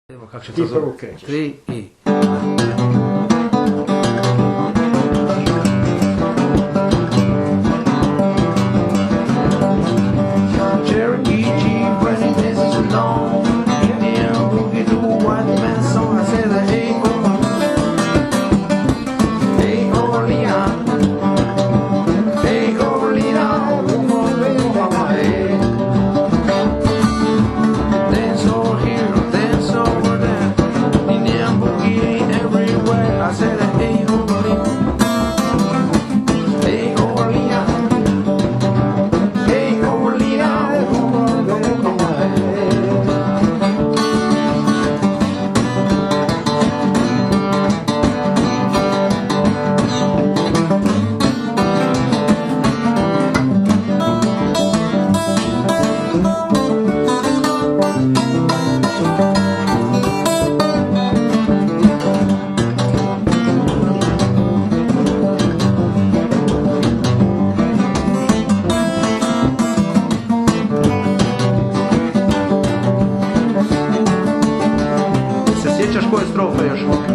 Evo kako će Ti to zove. prvo krećeš. 3 i... Cherokee when he dances alone. Indian boogie to a white man song. I said, hey, hey, oh, Leon. Hey, oh, Leon. Hey. Dance over here, dance over there. Indian boogie ain't everywhere. I said, hey, oh, Leon. Hey, oh, Leon. Hey, oh, Leon. Se sjećaš koje strofe još?